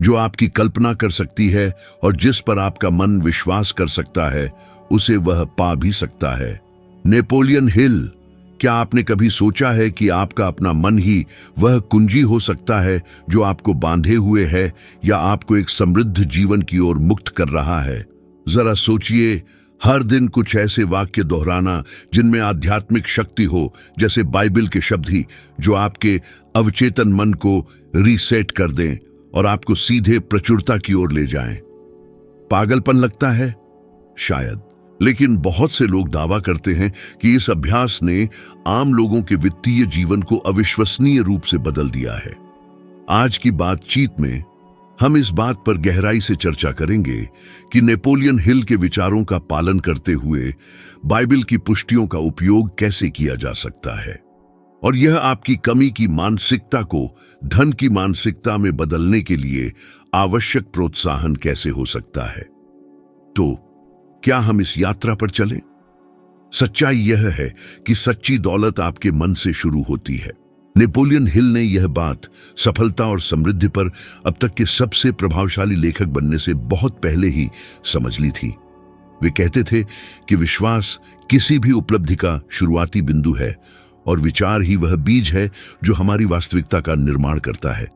जो आपकी कल्पना कर सकती है और जिस पर आपका मन विश्वास कर सकता है, उसे वह पा भी सकता है। नेपोलियन हिल, क्या आपने कभी सोचा है कि आपका अपना मन ही वह कुंजी हो सकता है जो आपको बांधे हुए है या आपको एक समृद्ध जीवन की ओर मुक्त कर रहा है? जरा सोचिए, हर दिन कुछ ऐसे वाक्य दोहराना जिनमें आध्यात्मिक शक्ति हो, जैसे बाइबल के शब्द ही, जो आपके अवचेतन मन को रीसेट कर दें और आपको सीधे प्रचुरता की ओर ले जाएं। पागलपन लगता है? शायद, लेकिन बहुत से लोग दावा करते हैं कि इस अभ्यास ने आम लोगों के वित्तीय जीवन को अविश्वसनीय रूप से बदल दिया है। आज की बातचीत में हम इस बात पर गहराई से चर्चा करेंगे कि नेपोलियन हिल के विचारों का पालन करते हुए बाइबल की पुष्टियों का उपयोग कैसे किया जा सकता है, और यह आपकी कमी की मानसिकता को धन की मानसिकता में बदलने के लिए आवश्यक प्रोत्साहन कैसे हो सकता है। तो क्या हम इस यात्रा पर चलें? सच्चाई यह है कि सच्ची दौलत आपके मन से शुरू होती है। नेपोलियन हिल ने यह बात सफलता और समृद्धि पर अब तक के सबसे प्रभावशाली लेखक बनने से बहुत पहले ही समझ ली थी। वे कहते थे कि विश्वास किसी भी उपलब्धि का शुरुआती बिंदु है और विचार ही वह बीज है जो हमारी वास्तविकता का निर्माण करता है।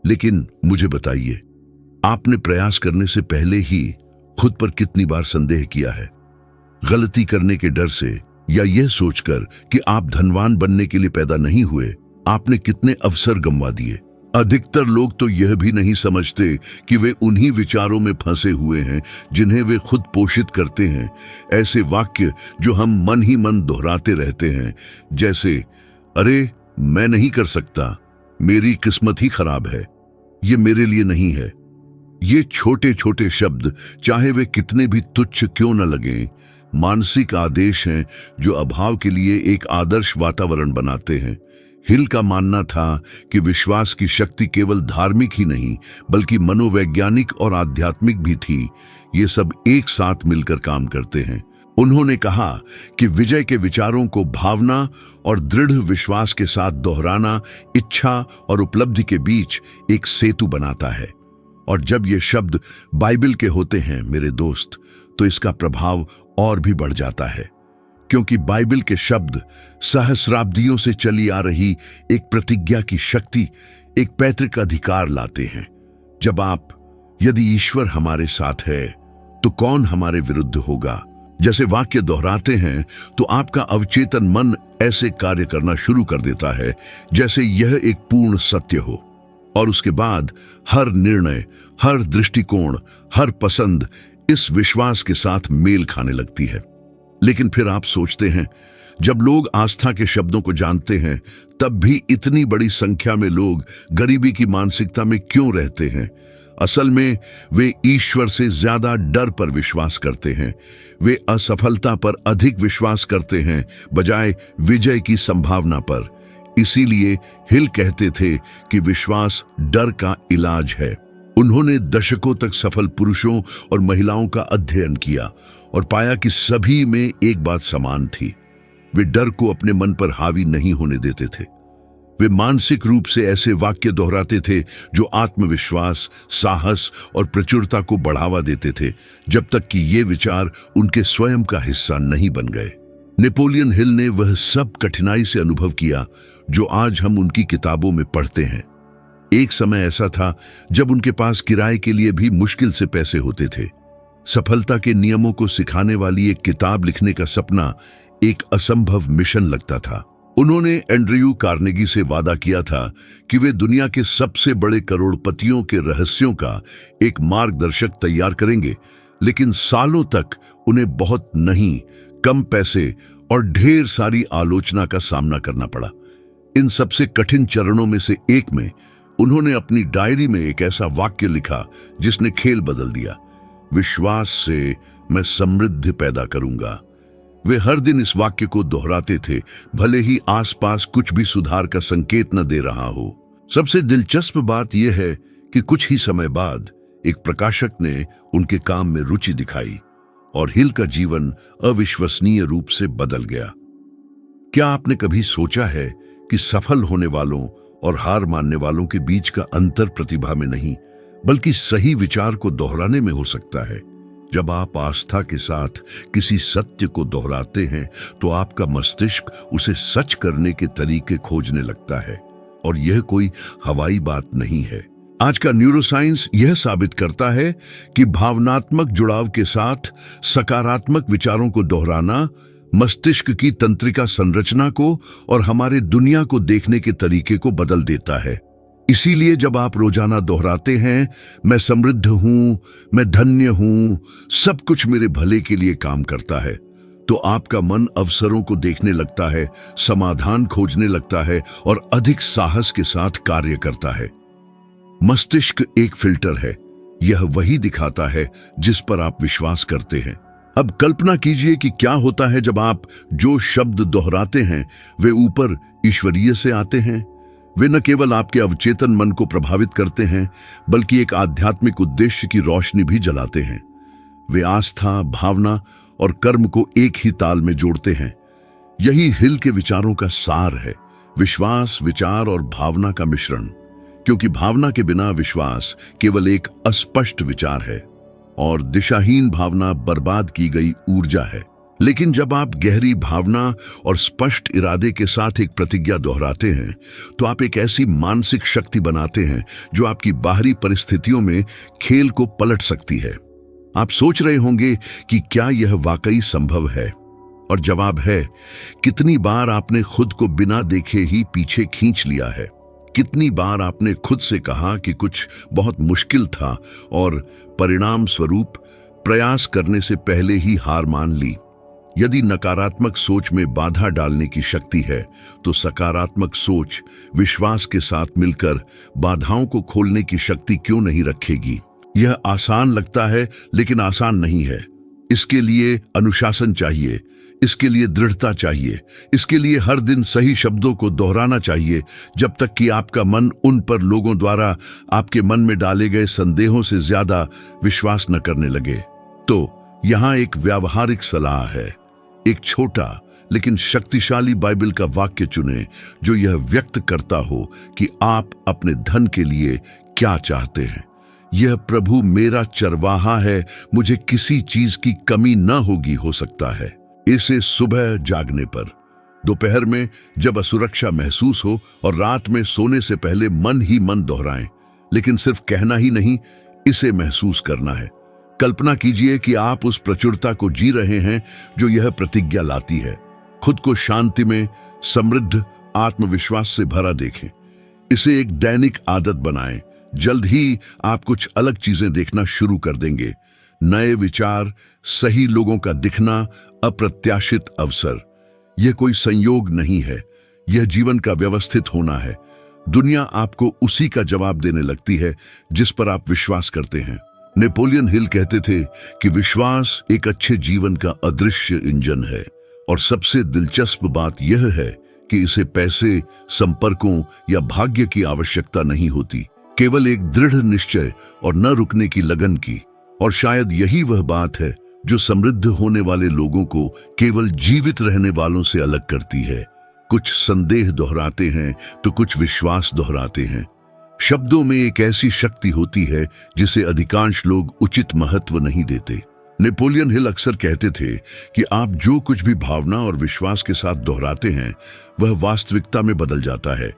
लेकिन मुझे बताइए, आपने प्रयास करने से पहले ही खुद पर कितनी बार संदेह किया है? गलती करने के डर से या यह सोचकर कि आप धनवान बनने के लिए पैदा नहीं हुए, आपने कितने अवसर गंवा दिए? अधिकतर लोग तो यह भी नहीं समझते कि वे उन्हीं विचारों में फंसे हुए हैं जिन्हें वे खुद पोषित करते हैं। ऐसे वाक्य जो हम मन ही मन दोहराते रहते हैं, जैसे अरे मैं नहीं कर सकता, मेरी किस्मत ही खराब है, ये मेरे लिए नहीं है। ये छोटे छोटे शब्द, चाहे वे कितने भी तुच्छ क्यों न लगें, मानसिक आदेश हैं जो अभाव के लिए एक आदर्श वातावरण बनाते हैं। हिल का मानना था कि विश्वास की शक्ति केवल धार्मिक ही नहीं बल्कि मनोवैज्ञानिक और आध्यात्मिक भी थी। ये सब एक साथ मिलकर काम करते हैं। उन्होंने कहा कि विजय के विचारों को भावना और दृढ़ विश्वास के साथ दोहराना इच्छा और उपलब्धि के बीच एक सेतु बनाता है। और जब ये शब्द बाइबल के होते हैं मेरे दोस्त, तो इसका प्रभाव और भी बढ़ जाता है, क्योंकि बाइबल के शब्द सहस्राब्दियों से चली आ रही एक प्रतिज्ञा की शक्ति, एक पैतृक अधिकार लाते हैं। यदि ईश्वर हमारे साथ है तो कौन हमारे विरुद्ध होगा? जैसे वाक्य दोहराते हैं तो आपका अवचेतन मन ऐसे कार्य करना शुरू कर देता है जैसे यह एक पूर्ण सत्य हो, और उसके बाद हर निर्णय, हर दृष्टिकोण, हर पसंद इस विश्वास के साथ मेल खाने लगती है। लेकिन फिर आप सोचते हैं, जब लोग आस्था के शब्दों को जानते हैं, तब भी इतनी बड़ी संख्या में लोग गरीबी की मानसिकता में क्यों रहते हैं? असल में वे ईश्वर से ज्यादा डर पर विश्वास करते हैं। वे असफलता पर अधिक विश्वास करते हैं बजाय विजय की संभावना पर। इसीलिए हिल कहते थे कि विश्वास डर का इलाज है। उन्होंने दशकों तक सफल पुरुषों और महिलाओं का अध्ययन किया और पाया कि सभी में एक बात समान थी, वे डर को अपने मन पर हावी नहीं होने देते थे। वे मानसिक रूप से ऐसे वाक्य दोहराते थे जो आत्मविश्वास, साहस और प्रचुरता को बढ़ावा देते थे, जब तक कि ये विचार उनके स्वयं का हिस्सा नहीं बन गए। नेपोलियन हिल ने वह सब कठिनाई से अनुभव किया जो आज हम उनकी किताबों में पढ़ते हैं। एक समय ऐसा था जब उनके पास किराए के लिए भी मुश्किल से पैसे होते थे। सफलता के नियमों को सिखाने वाली एक किताब लिखने का सपना एक असंभव मिशन लगता था। उन्होंने एंड्रयू कार्नेगी से वादा किया था कि वे दुनिया के सबसे बड़े करोड़पतियों के रहस्यों का एक मार्गदर्शक तैयार करेंगे, लेकिन सालों तक उन्हें बहुत नहीं, कम पैसे और ढेर सारी आलोचना का सामना करना पड़ा। इन सबसे कठिन चरणों में से एक में उन्होंने अपनी डायरी में एक ऐसा वाक्य लिखा जिसने खेल बदल दिया, विश्वास से मैं समृद्धि पैदा करूंगा। वे हर दिन इस वाक्य को दोहराते थे, भले ही आसपास कुछ भी सुधार का संकेत न दे रहा हो। सबसे दिलचस्प बात यह है कि कुछ ही समय बाद एक प्रकाशक ने उनके काम में रुचि दिखाई और हिल का जीवन अविश्वसनीय रूप से बदल गया। क्या आपने कभी सोचा है कि सफल होने वालों और हार मानने वालों के बीच का अंतर प्रतिभा में नहीं बल्कि सही विचार को दोहराने में हो सकता है। जब आप आस्था के साथ किसी सत्य को दोहराते हैं तो आपका मस्तिष्क उसे सच करने के तरीके खोजने लगता है, और यह कोई हवाई बात नहीं है। आज का न्यूरोसाइंस यह साबित करता है कि भावनात्मक जुड़ाव के साथ सकारात्मक विचारों को दोहराना मस्तिष्क की तंत्रिका संरचना को और हमारे दुनिया को देखने के तरीके को बदल देता है। इसीलिए जब आप रोजाना दोहराते हैं, मैं समृद्ध हूं, मैं धन्य हूं, सब कुछ मेरे भले के लिए काम करता है, तो आपका मन अवसरों को देखने लगता है, समाधान खोजने लगता है और अधिक साहस के साथ कार्य करता है। मस्तिष्क एक फिल्टर है, यह वही दिखाता है जिस पर आप विश्वास करते हैं। अब कल्पना कीजिए कि क्या होता है जब आप जो शब्द दोहराते हैं वे ऊपर ईश्वरीय से आते हैं। वे न केवल आपके अवचेतन मन को प्रभावित करते हैं, बल्कि एक आध्यात्मिक उद्देश्य की रोशनी भी जलाते हैं। वे आस्था, भावना और कर्म को एक ही ताल में जोड़ते हैं। यही हिल के विचारों का सार है, विश्वास, विचार और भावना का मिश्रण। क्योंकि भावना के बिना विश्वास केवल एक अस्पष्ट विचार है और दिशाहीन भावना बर्बाद की गई ऊर्जा है। लेकिन जब आप गहरी भावना और स्पष्ट इरादे के साथ एक प्रतिज्ञा दोहराते हैं तो आप एक ऐसी मानसिक शक्ति बनाते हैं जो आपकी बाहरी परिस्थितियों में खेल को पलट सकती है। आप सोच रहे होंगे कि क्या यह वाकई संभव है, और जवाब है, कितनी बार आपने खुद को बिना देखे ही पीछे खींच लिया है। कितनी बार आपने खुद से कहा कि कुछ बहुत मुश्किल था और परिणाम स्वरूप प्रयास करने से पहले ही हार मान ली। यदि नकारात्मक सोच में बाधा डालने की शक्ति है तो सकारात्मक सोच विश्वास के साथ मिलकर बाधाओं को खोलने की शक्ति क्यों नहीं रखेगी। यह आसान लगता है लेकिन आसान नहीं है। इसके लिए अनुशासन चाहिए, इसके लिए दृढ़ता चाहिए, इसके लिए हर दिन सही शब्दों को दोहराना चाहिए जब तक कि आपका मन उन पर लोगों द्वारा आपके मन में डाले गए संदेहों से ज्यादा विश्वास न करने लगे। तो यहाँ एक व्यावहारिक सलाह है। एक छोटा लेकिन शक्तिशाली बाइबल का वाक्य चुनें जो यह व्यक्त करता हो कि आप अपने धन के लिए क्या चाहते हैं। यह प्रभु मेरा चरवाहा है, मुझे किसी चीज की कमी न होगी हो सकता है। इसे सुबह जागने पर, दोपहर में जब असुरक्षा महसूस हो और रात में सोने से पहले मन ही मन दोहराएं। लेकिन सिर्फ कहना ही नहीं, इसे महसूस करना है। कल्पना कीजिए कि आप उस प्रचुरता को जी रहे हैं जो यह प्रतिज्ञा लाती है। खुद को शांति में, समृद्ध आत्मविश्वास से भरा देखें। इसे एक दैनिक आदत बनाएं। जल्द ही आप कुछ अलग चीजें देखना शुरू कर देंगे। नए विचार, सही लोगों का दिखना, अप्रत्याशित अवसर। यह कोई संयोग नहीं है, यह जीवन का व्यवस्थित होना है। दुनिया आपको उसी का जवाब देने लगती है जिस पर आप विश्वास करते हैं। नेपोलियन हिल कहते थे कि विश्वास एक अच्छे जीवन का अदृश्य इंजन है, और सबसे दिलचस्प बात यह है कि इसे पैसे, संपर्कों या भाग्य की आवश्यकता नहीं होती, केवल एक दृढ़ निश्चय और न रुकने की लगन की। और शायद यही वह बात है जो समृद्ध होने वाले लोगों को केवल जीवित रहने वालों से अलग करती है। कुछ संदेह दोहराते हैं तो कुछ विश्वास दोहराते हैं। शब्दों में एक ऐसी शक्ति होती है जिसे अधिकांश लोग उचित महत्व नहीं देते। नेपोलियन हिल अक्सर कहते थे कि आप जो कुछ भी भावना और विश्वास के साथ दोहराते हैं वह वास्तविकता में बदल जाता है।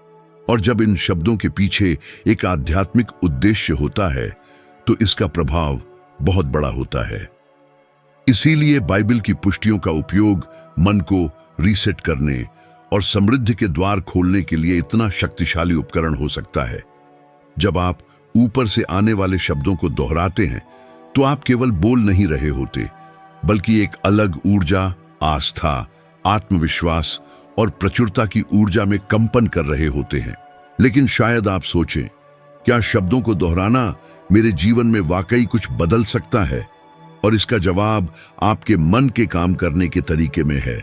और जब इन शब्दों के पीछे एक आध्यात्मिक उद्देश्य होता है तो इसका प्रभाव बहुत बड़ा होता है। इसीलिए बाइबल की पुष्टियों का उपयोग मन को रीसेट करने और समृद्धि के द्वार खोलने के लिए इतना शक्तिशाली उपकरण हो सकता है। जब आप ऊपर से आने वाले शब्दों को दोहराते हैं तो आप केवल बोल नहीं रहे होते, बल्कि एक अलग ऊर्जा, आस्था, आत्मविश्वास और प्रचुरता की ऊर्जा में कंपन कर रहे होते हैं। लेकिन शायद आप सोचें, क्या शब्दों को दोहराना मेरे जीवन में वाकई कुछ बदल सकता है? और इसका जवाब आपके मन के काम करने के तरीके में है।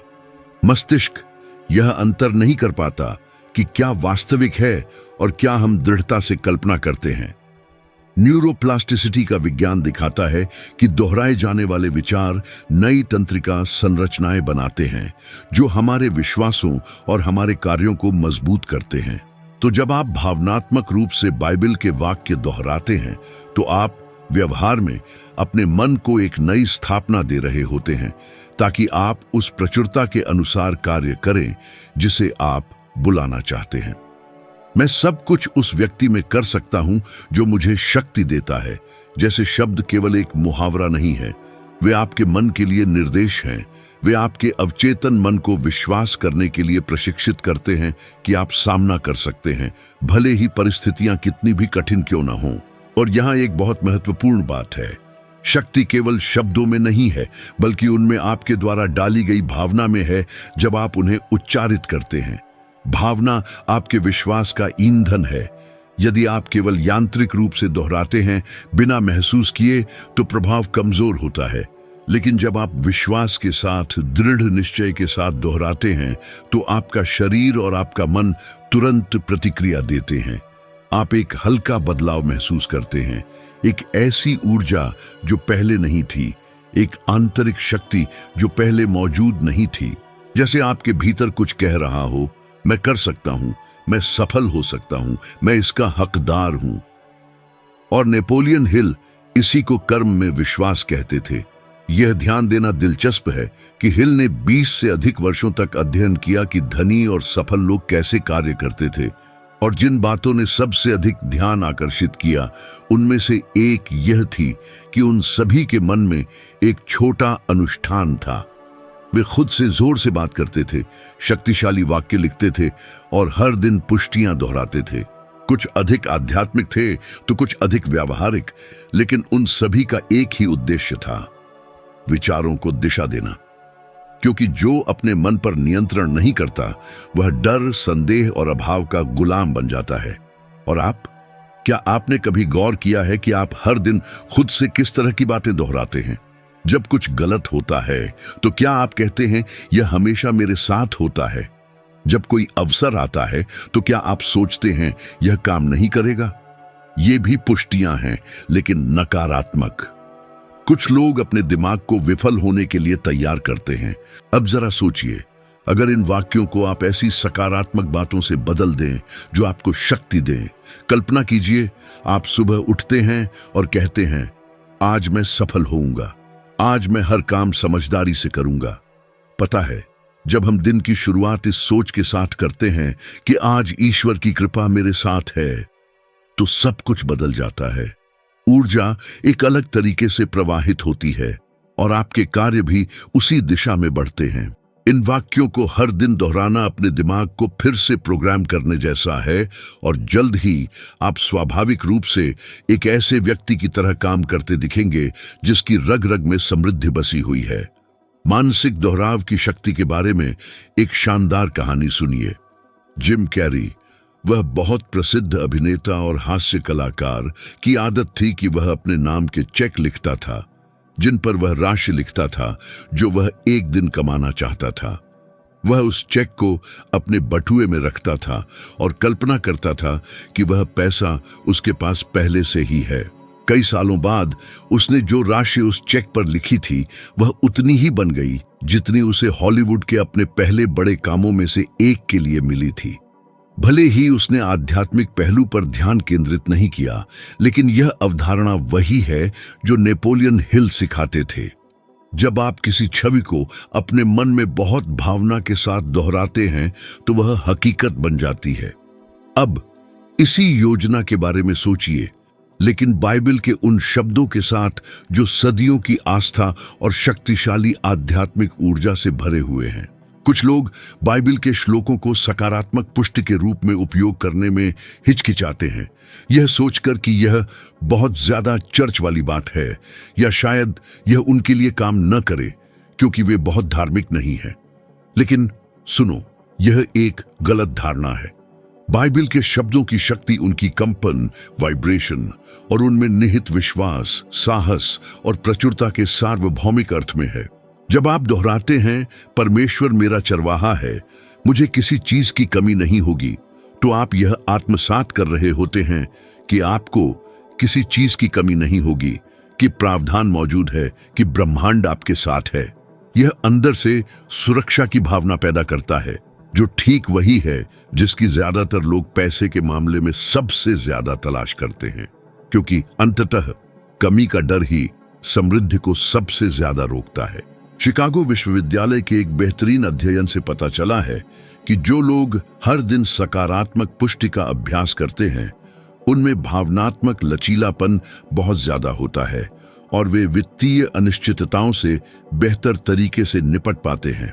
मस्तिष्क यह अंतर नहीं कर पाता कि क्या वास्तविक है और क्या हम दृढ़ता से कल्पना करते हैं। न्यूरोप्लास्टिसिटी का विज्ञान दिखाता है कि दोहराए जाने वाले विचार नई तंत्रिका संरचनाएं बनाते हैं जो हमारे विश्वासों और हमारे कार्यों को मजबूत करते हैं। तो जब आप भावनात्मक रूप से बाइबल के वाक्य दोहराते हैं तो आप व्यवहार में अपने मन को एक नई स्थापना दे रहे होते हैं, ताकि आप उस प्रचुरता के अनुसार कार्य करें जिसे आप बुलाना चाहते हैं। मैं सब कुछ उस व्यक्ति में कर सकता हूं जो मुझे शक्ति देता है। जैसे शब्द केवल एक मुहावरा नहीं है, वे आपके मन के लिए निर्देश हैं। वे आपके अवचेतन मन को विश्वास करने के लिए प्रशिक्षित करते हैं कि आप सामना कर सकते हैं, भले ही परिस्थितियां कितनी भी कठिन क्यों ना हों। और यहाँ एक बहुत महत्वपूर्ण बात है, शक्ति केवल शब्दों में नहीं है, बल्कि उनमें आपके द्वारा डाली गई भावना में है जब आप उन्हें उच्चारित करते हैं। भावना आपके विश्वास का ईंधन है। यदि आप केवल यांत्रिक रूप से दोहराते हैं बिना महसूस किए तो प्रभाव कमजोर होता है, लेकिन जब आप विश्वास के साथ, दृढ़ निश्चय के साथ दोहराते हैं तो आपका शरीर और आपका मन तुरंत प्रतिक्रिया देते हैं। आप एक हल्का बदलाव महसूस करते हैं, एक ऐसी ऊर्जा जो पहले नहीं थी, एक आंतरिक शक्ति जो पहले मौजूद नहीं थी। जैसे आपके भीतर कुछ कह रहा हो, मैं कर सकता हूं, मैं सफल हो सकता हूं, मैं इसका हकदार हूं। और नेपोलियन हिल इसी को कर्म में विश्वास कहते थे। यह ध्यान देना दिलचस्प है कि हिल ने 20 से अधिक वर्षों तक अध्ययन किया कि धनी और सफल लोग कैसे कार्य करते थे, और जिन बातों ने सबसे अधिक ध्यान आकर्षित किया उनमें से एक यह थी कि उन सभी के मन में एक छोटा अनुष्ठान था। वे खुद से जोर से बात करते थे, शक्तिशाली वाक्य लिखते थे और हर दिन पुष्टियां दोहराते थे। कुछ अधिक आध्यात्मिक थे तो कुछ अधिक व्यावहारिक, लेकिन उन सभी का एक ही उद्देश्य था, विचारों को दिशा देना। क्योंकि जो अपने मन पर नियंत्रण नहीं करता वह डर, संदेह और अभाव का गुलाम बन जाता है। और आप, क्या आपने कभी गौर किया है कि आप हर दिन खुद से किस तरह की बातें दोहराते हैं? जब कुछ गलत होता है तो क्या आप कहते हैं यह हमेशा मेरे साथ होता है? जब कोई अवसर आता है तो क्या आप सोचते हैं यह काम नहीं करेगा? ये भी पुष्टियां हैं, लेकिन नकारात्मक। कुछ लोग अपने दिमाग को विफल होने के लिए तैयार करते हैं। अब जरा सोचिए, अगर इन वाक्यों को आप ऐसी सकारात्मक बातों से बदल दें जो आपको शक्ति दें। कल्पना कीजिए, आप सुबह उठते हैं और कहते हैं, आज मैं सफल होऊंगा, आज मैं हर काम समझदारी से करूंगा। पता है, जब हम दिन की शुरुआत इस सोच के साथ करते हैं कि आज ईश्वर की कृपा मेरे साथ है, तो सब कुछ बदल जाता है। ऊर्जा एक अलग तरीके से प्रवाहित होती है और आपके कार्य भी उसी दिशा में बढ़ते हैं। इन वाक्यों को हर दिन दोहराना अपने दिमाग को फिर से प्रोग्राम करने जैसा है, और जल्द ही आप स्वाभाविक रूप से एक ऐसे व्यक्ति की तरह काम करते दिखेंगे जिसकी रग रग में समृद्धि बसी हुई है। मानसिक दोहराव की शक्ति के बारे में एक शानदार कहानी सुनिए। जिम कैरी, वह बहुत प्रसिद्ध अभिनेता और हास्य कलाकार, की आदत थी कि वह अपने नाम के चेक लिखता था, जिन पर वह राशि लिखता था जो वह एक दिन कमाना चाहता था। वह उस चेक को अपने बटुए में रखता था और कल्पना करता था कि वह पैसा उसके पास पहले से ही है। कई सालों बाद उसने जो राशि उस चेक पर लिखी थी वह उतनी ही बन गई जितनी उसे हॉलीवुड के अपने पहले बड़े कामों में से एक के लिए मिली थी। भले ही उसने आध्यात्मिक पहलू पर ध्यान केंद्रित नहीं किया, लेकिन यह अवधारणा वही है जो नेपोलियन हिल सिखाते थे। जब आप किसी छवि को अपने मन में बहुत भावना के साथ दोहराते हैं तो वह हकीकत बन जाती है। अब इसी योजना के बारे में सोचिए, लेकिन बाइबल के उन शब्दों के साथ जो सदियों की आस्था और शक्तिशाली आध्यात्मिक ऊर्जा से भरे हुए हैं। कुछ लोग बाइबल के श्लोकों को सकारात्मक पुष्टि के रूप में उपयोग करने में हिचकिचाते हैं, यह सोचकर कि यह बहुत ज्यादा चर्च वाली बात है, या शायद यह उनके लिए काम न करे क्योंकि वे बहुत धार्मिक नहीं हैं। लेकिन सुनो, यह एक गलत धारणा है। बाइबल के शब्दों की शक्ति उनकी कंपन, वाइब्रेशन और उनमें निहित विश्वास, साहस और प्रचुरता के सार्वभौमिक अर्थ में है। जब आप दोहराते हैं, परमेश्वर मेरा चरवाहा है, मुझे किसी चीज की कमी नहीं होगी, तो आप यह आत्मसात कर रहे होते हैं कि आपको किसी चीज की कमी नहीं होगी, कि प्रावधान मौजूद है, कि ब्रह्मांड आपके साथ है। यह अंदर से सुरक्षा की भावना पैदा करता है। जो ठीक वही है जिसकी ज्यादातर लोग पैसे के मामले में सबसे ज्यादा तलाश करते हैं, क्योंकि अंततः कमी का डर ही समृद्धि को सबसे ज्यादा रोकता है। शिकागो विश्वविद्यालय के एक बेहतरीन अध्ययन से पता चला है कि जो लोग हर दिन सकारात्मक पुष्टि का अभ्यास करते हैं उनमें भावनात्मक लचीलापन बहुत ज्यादा होता है और वे वित्तीय अनिश्चितताओं से बेहतर तरीके से निपट पाते हैं।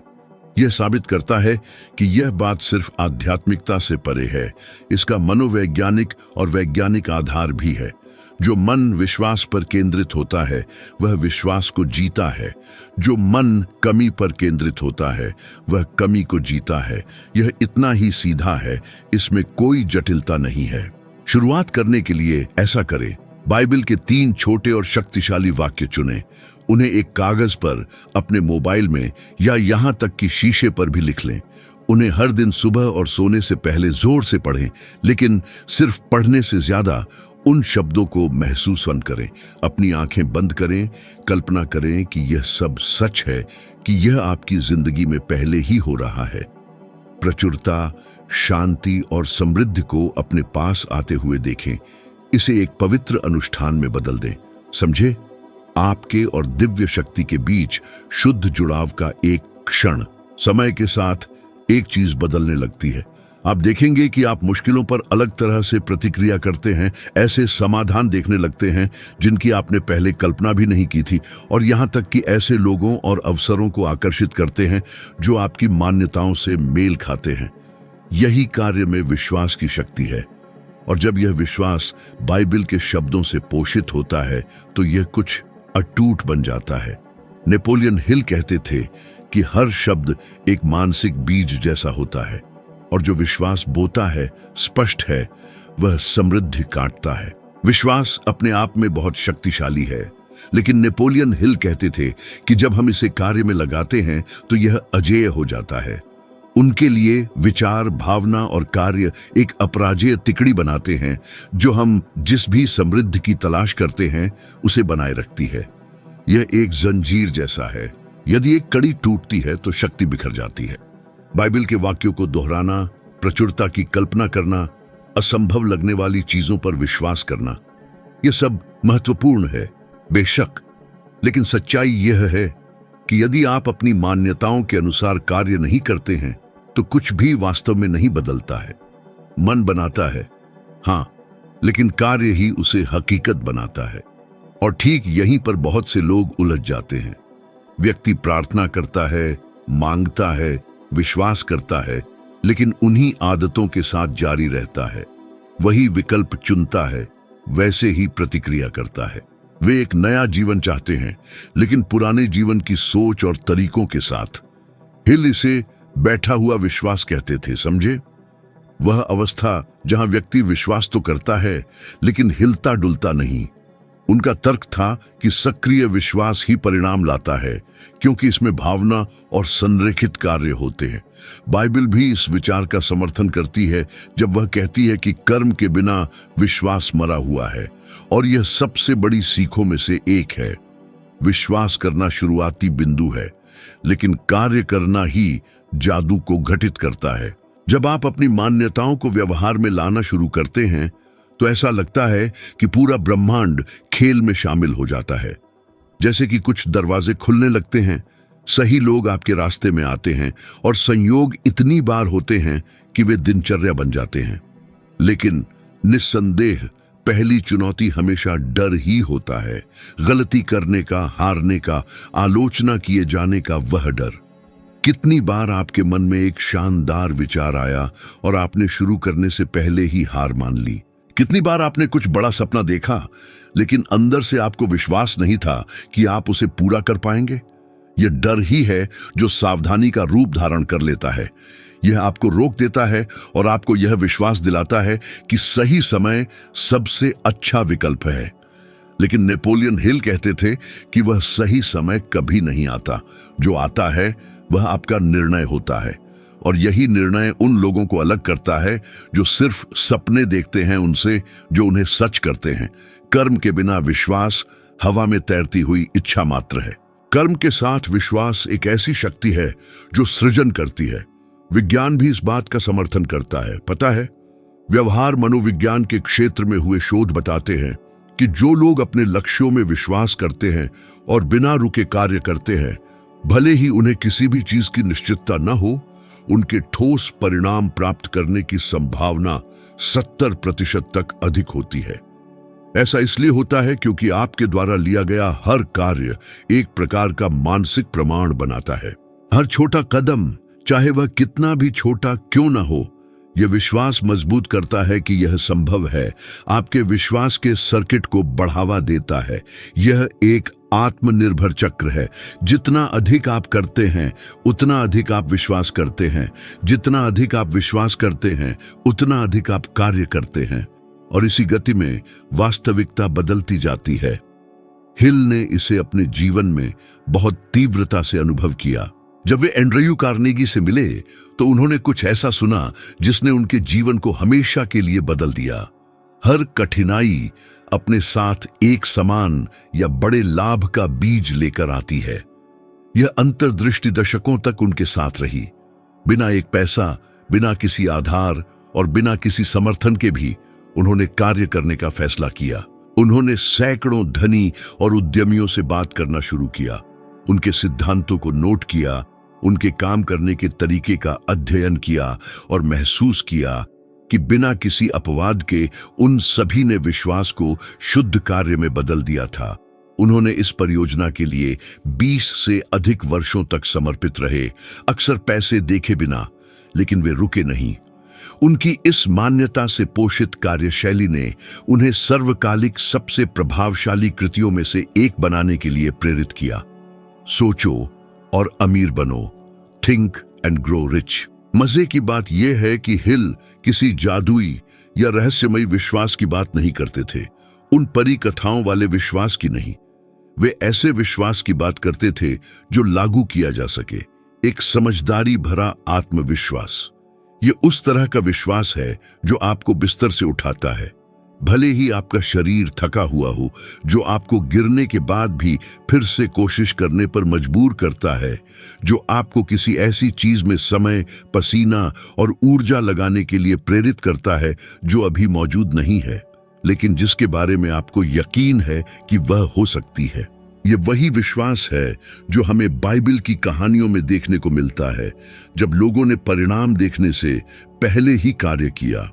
यह साबित करता है कि यह बात सिर्फ आध्यात्मिकता से परे है, इसका मनोवैज्ञानिक और वैज्ञानिक आधार भी है। जो मन विश्वास पर केंद्रित होता है वह विश्वास को जीता है, जो मन कमी पर केंद्रित होता है वह कमी को जीता है। यह इतना ही सीधा है, इसमें कोई जटिलता नहीं है। शुरुआत करने के लिए ऐसा करें, बाइबल के 3 छोटे और शक्तिशाली वाक्य चुनें, उन्हें एक कागज पर, अपने मोबाइल में या यहाँ तक कि शीशे पर भी लिख लें। उन्हें हर दिन सुबह और सोने से पहले जोर से पढ़ें, लेकिन सिर्फ पढ़ने से ज्यादा उन शब्दों को महसूस करें। अपनी आंखें बंद करें, कल्पना करें कि यह सब सच है, कि यह आपकी जिंदगी में पहले ही हो रहा है। प्रचुरता, शांति और समृद्धि को अपने पास आते हुए देखें। इसे एक पवित्र अनुष्ठान में बदल दें। समझे, आपके और दिव्य शक्ति के बीच शुद्ध जुड़ाव का एक क्षण। समय के साथ एक चीज बदलने लगती है। आप देखेंगे कि आप मुश्किलों पर अलग तरह से प्रतिक्रिया करते हैं, ऐसे समाधान देखने लगते हैं जिनकी आपने पहले कल्पना भी नहीं की थी, और यहां तक कि ऐसे लोगों और अवसरों को आकर्षित करते हैं जो आपकी मान्यताओं से मेल खाते हैं। यही कार्य में विश्वास की शक्ति है, और जब यह विश्वास बाइबल के शब्दों से पोषित होता है तो यह कुछ अटूट बन जाता है। नेपोलियन हिल कहते थे कि हर शब्द एक मानसिक बीज जैसा होता है, और जो विश्वास बोता है, स्पष्ट है, वह समृद्धि काटता है। विश्वास अपने आप में बहुत शक्तिशाली है, लेकिन नेपोलियन हिल कहते थे कि जब हम इसे कार्य में लगाते हैं तो यह अजेय हो जाता है। उनके लिए विचार, भावना और कार्य एक अपराजेय तिकड़ी बनाते हैं जो हम जिस भी समृद्धि की तलाश करते हैं उसे बनाए रखती है। यह एक जंजीर जैसा है, यदि एक कड़ी टूटती है तो शक्ति बिखर जाती है। बाइबल के वाक्यों को दोहराना, प्रचुरता की कल्पना करना, असंभव लगने वाली चीजों पर विश्वास करना, यह सब महत्वपूर्ण है बेशक, लेकिन सच्चाई यह है कि यदि आप अपनी मान्यताओं के अनुसार कार्य नहीं करते हैं तो कुछ भी वास्तव में नहीं बदलता है। मन बनाता है, हां, लेकिन कार्य ही उसे हकीकत बनाता है। और ठीक यहीं पर बहुत से लोग उलझ जाते हैं। व्यक्ति प्रार्थना करता है, मांगता है, विश्वास करता है, लेकिन उन्हीं आदतों के साथ जारी रहता है। वही विकल्प चुनता है, वैसे ही प्रतिक्रिया करता है। वे एक नया जीवन चाहते हैं, लेकिन पुराने जीवन की सोच और तरीकों के साथ। हिल इसे बैठा हुआ विश्वास कहते थे, समझे? वह अवस्था जहां व्यक्ति विश्वास तो करता है लेकिन हिलता डुलता नहीं। उनका तर्क था कि सक्रिय विश्वास ही परिणाम लाता है, क्योंकि इसमें भावना और संरेखित कार्य होते हैं। बाइबल भी इस विचार का समर्थन करती है जब वह कहती है कि कर्म के बिना विश्वास मरा हुआ है, और यह सबसे बड़ी सीखों में से एक है। विश्वास करना शुरुआती बिंदु है, लेकिन कार्य करना ही जादू को घटित करता है। जब आप अपनी मान्यताओं को व्यवहार में लाना शुरू करते हैं तो ऐसा लगता है कि पूरा ब्रह्मांड खेल में शामिल हो जाता है। जैसे कि कुछ दरवाजे खुलने लगते हैं, सही लोग आपके रास्ते में आते हैं, और संयोग इतनी बार होते हैं कि वे दिनचर्या बन जाते हैं। लेकिन निस्संदेह पहली चुनौती हमेशा डर ही होता है। गलती करने का, हारने का, आलोचना किए जाने का वह डर। कितनी बार आपके मन में एक शानदार विचार आया और आपने शुरू करने से पहले ही हार मान ली? कितनी बार आपने कुछ बड़ा सपना देखा, लेकिन अंदर से आपको विश्वास नहीं था कि आप उसे पूरा कर पाएंगे? यह डर ही है जो सावधानी का रूप धारण कर लेता है। यह आपको रोक देता है और आपको यह विश्वास दिलाता है कि सही समय सबसे अच्छा विकल्प है। लेकिन नेपोलियन हिल कहते थे कि वह सही समय कभी नहीं आता। जो आता है वह आपका निर्णय होता है, और यही निर्णय उन लोगों को अलग करता है जो सिर्फ सपने देखते हैं उनसे जो उन्हें सच करते हैं। कर्म के बिना विश्वास हवा में तैरती हुई इच्छा मात्र है। कर्म के साथ विश्वास एक ऐसी शक्ति है जो सृजन करती है। विज्ञान भी इस बात का समर्थन करता है। पता है, व्यवहार मनोविज्ञान के क्षेत्र में हुए शोध बताते हैं कि जो लोग अपने लक्ष्यों में विश्वास करते हैं और बिना रुके कार्य करते हैं, भले ही उन्हें किसी भी चीज की निश्चितता न हो, उनके ठोस परिणाम प्राप्त करने की संभावना 70% तक अधिक होती है। ऐसा इसलिए होता है क्योंकि आपके द्वारा लिया गया हर कार्य एक प्रकार का मानसिक प्रमाण बनाता है। हर छोटा कदम, चाहे वह कितना भी छोटा क्यों न हो, यह विश्वास मजबूत करता है कि यह संभव है। आपके विश्वास के सर्किट को बढ़ावा देता है। यह एक आत्मनिर्भर चक्र है। जितना अधिक आप करते हैं, उतना अधिक आप विश्वास करते हैं। जितना अधिक आप विश्वास करते हैं, उतना अधिक आप कार्य करते हैं, और इसी गति में वास्तविकता बदलती जाती है। हिल ने इसे अपने जीवन में बहुत तीव्रता से अनुभव किया। जब वे एंड्रयू कार्नेगी से मिले तो उन्होंने कुछ ऐसा सुना जिसने उनके जीवन को हमेशा के लिए बदल दिया। हर कठिनाई अपने साथ एक समान या बड़े लाभ का बीज लेकर आती है। यह अंतर्दृष्टि दशकों तक उनके साथ रही। बिना एक पैसा, बिना किसी आधार और बिना किसी समर्थन के भी उन्होंने कार्य करने का फैसला किया। उन्होंने सैकड़ों धनी और उद्यमियों से बात करना शुरू किया, उनके सिद्धांतों को नोट किया, उनके काम करने के तरीके का अध्ययन किया और महसूस किया कि बिना किसी अपवाद के उन सभी ने विश्वास को शुद्ध कार्य में बदल दिया था। उन्होंने इस परियोजना के लिए 20 से अधिक वर्षों तक समर्पित रहे, अक्सर पैसे देखे बिना, लेकिन वे रुके नहीं। उनकी इस मान्यता से पोषित कार्यशैली ने उन्हें सर्वकालिक सबसे प्रभावशाली कृतियों में से एक बनाने के लिए प्रेरित किया। सोचो और अमीर बनो, थिंक एंड ग्रो रिच। मजे की बात यह है कि हिल किसी जादुई या रहस्यमयी विश्वास की बात नहीं करते थे, उन परी कथाओं वाले विश्वास की नहीं। वे ऐसे विश्वास की बात करते थे जो लागू किया जा सके, एक समझदारी भरा आत्मविश्वास। ये उस तरह का विश्वास है जो आपको बिस्तर से उठाता है, भले ही आपका शरीर थका हुआ हो, जो आपको गिरने के बाद भी फिर से कोशिश करने पर मजबूर करता है, जो आपको किसी ऐसी चीज में समय, पसीना और ऊर्जा लगाने के लिए प्रेरित करता है जो अभी मौजूद नहीं है, लेकिन जिसके बारे में आपको यकीन है कि वह हो सकती है। ये वही विश्वास है जो हमें बाइबल की कहानियों में देखने को मिलता है, जब लोगों ने परिणाम देखने से पहले ही कार्य किया।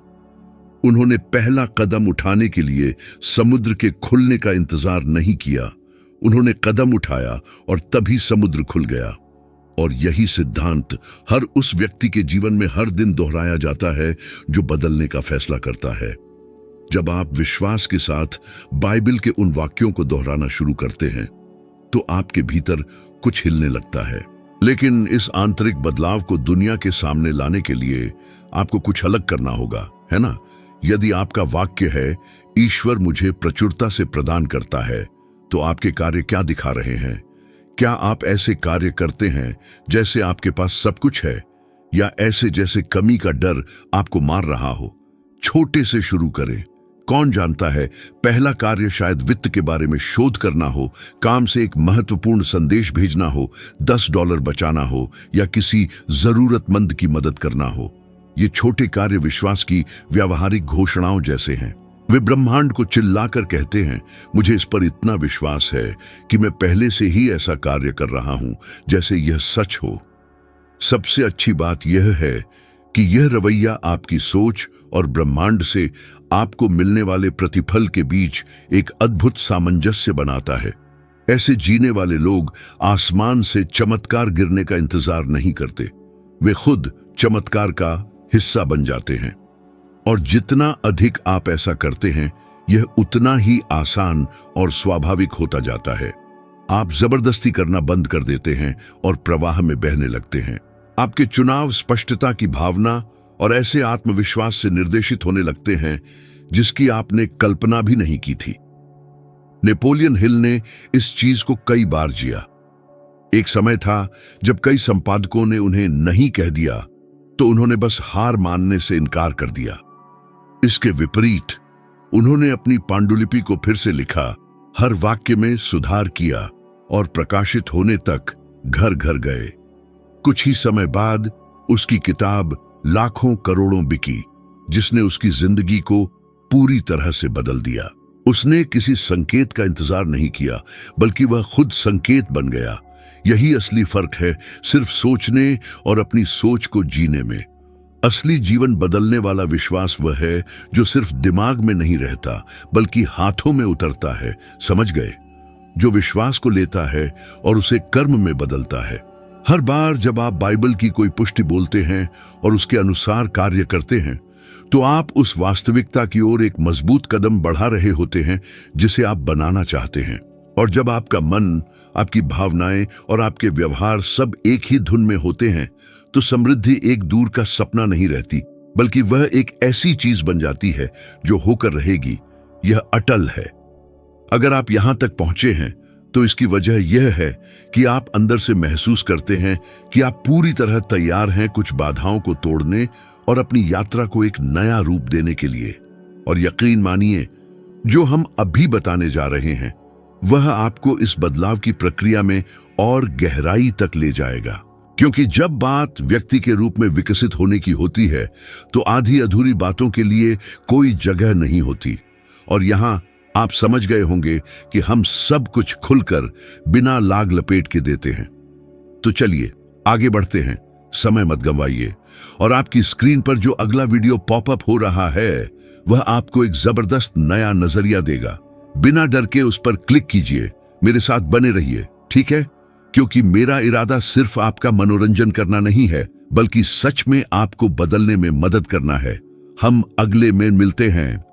उन्होंने पहला कदम उठाने के लिए समुद्र के खुलने का इंतजार नहीं किया, उन्होंने कदम उठाया और तभी समुद्र खुल गया। और यही सिद्धांत हर उस व्यक्ति के जीवन में हर दिन दोहराया जाता है जो बदलने का फैसला करता है। जब आप विश्वास के साथ बाइबल के उन वाक्यों को दोहराना शुरू करते हैं तो आपके भीतर कुछ हिलने लगता है। लेकिन इस आंतरिक बदलाव को दुनिया के सामने लाने के लिए आपको कुछ अलग करना होगा, है ना? यदि आपका वाक्य है, ईश्वर मुझे प्रचुरता से प्रदान करता है, तो आपके कार्य क्या दिखा रहे हैं? क्या आप ऐसे कार्य करते हैं जैसे आपके पास सब कुछ है, या ऐसे जैसे कमी का डर आपको मार रहा हो? छोटे से शुरू करें। कौन जानता है, पहला कार्य शायद वित्त के बारे में शोध करना हो, काम से एक महत्वपूर्ण संदेश भेजना हो, $10 बचाना हो, या किसी जरूरतमंद की मदद करना हो। ये छोटे कार्य विश्वास की व्यावहारिक घोषणाओं जैसे हैं। वे ब्रह्मांड को चिल्लाकर कहते हैं, मुझे इस पर इतना विश्वास है कि मैं पहले से ही ऐसा कार्य कर रहा हूं जैसे यह सच हो। सबसे अच्छी बात यह है कि यह रवैया आपकी सोच और ब्रह्मांड से आपको मिलने वाले प्रतिफल के बीच एक अद्भुत सामंजस्य बनाता है। ऐसे जीने वाले लोग आसमान से चमत्कार गिरने का इंतजार नहीं करते, वे खुद चमत्कार का हिस्सा बन जाते हैं। और जितना अधिक आप ऐसा करते हैं, यह उतना ही आसान और स्वाभाविक होता जाता है। आप जबरदस्ती करना बंद कर देते हैं और प्रवाह में बहने लगते हैं। आपके चुनाव स्पष्टता की भावना और ऐसे आत्मविश्वास से निर्देशित होने लगते हैं जिसकी आपने कल्पना भी नहीं की थी। नेपोलियन हिल ने इस चीज को कई बार जिया। एक समय था जब कई संपादकों ने उन्हें नहीं कह दिया तो उन्होंने बस हार मानने से इनकार कर दिया। इसके विपरीत उन्होंने अपनी पांडुलिपि को फिर से लिखा, हर वाक्य में सुधार किया और प्रकाशित होने तक घर घर गए। कुछ ही समय बाद उसकी किताब लाखों करोड़ों बिकी, जिसने उसकी जिंदगी को पूरी तरह से बदल दिया। उसने किसी संकेत का इंतजार नहीं किया, बल्कि वह खुद संकेत बन गया। यही असली फर्क है, सिर्फ सोचने और अपनी सोच को जीने में। असली जीवन बदलने वाला विश्वास वह है जो सिर्फ दिमाग में नहीं रहता, बल्कि हाथों में उतरता है। समझ गए? जो विश्वास को लेता है और उसे कर्म में बदलता है। हर बार जब आप बाइबल की कोई पुष्टि बोलते हैं और उसके अनुसार कार्य करते हैं, तो आप उस वास्तविकता की ओर एक मजबूत कदम बढ़ा रहे होते हैं जिसे आप बनाना चाहते हैं। और जब आपका मन, आपकी भावनाएं और आपके व्यवहार सब एक ही धुन में होते हैं, तो समृद्धि एक दूर का सपना नहीं रहती, बल्कि वह एक ऐसी चीज बन जाती है जो होकर रहेगी। यह अटल है। अगर आप यहां तक पहुंचे हैं, तो इसकी वजह यह है कि आप अंदर से महसूस करते हैं कि आप पूरी तरह तैयार हैं कुछ बाधाओं को तोड़ने और अपनी यात्रा को एक नया रूप देने के लिए। और यकीन मानिए, जो हम अभी बताने जा रहे हैं, वह आपको इस बदलाव की प्रक्रिया में और गहराई तक ले जाएगा। क्योंकि जब बात व्यक्ति के रूप में विकसित होने की होती है, तो आधी अधूरी बातों के लिए कोई जगह नहीं होती। और यहां आप समझ गए होंगे कि हम सब कुछ खुलकर बिना लाग लपेट के देते हैं। तो चलिए आगे बढ़ते हैं, समय मत गंवाइए। और आपकी स्क्रीन पर जो अगला वीडियो पॉपअप हो रहा है, वह आपको एक जबरदस्त नया नजरिया देगा। बिना डर के उस पर क्लिक कीजिए, मेरे साथ बने रहिए, ठीक है? क्योंकि मेरा इरादा सिर्फ आपका मनोरंजन करना नहीं है, बल्कि सच में आपको बदलने में मदद करना है। हम अगले में मिलते हैं।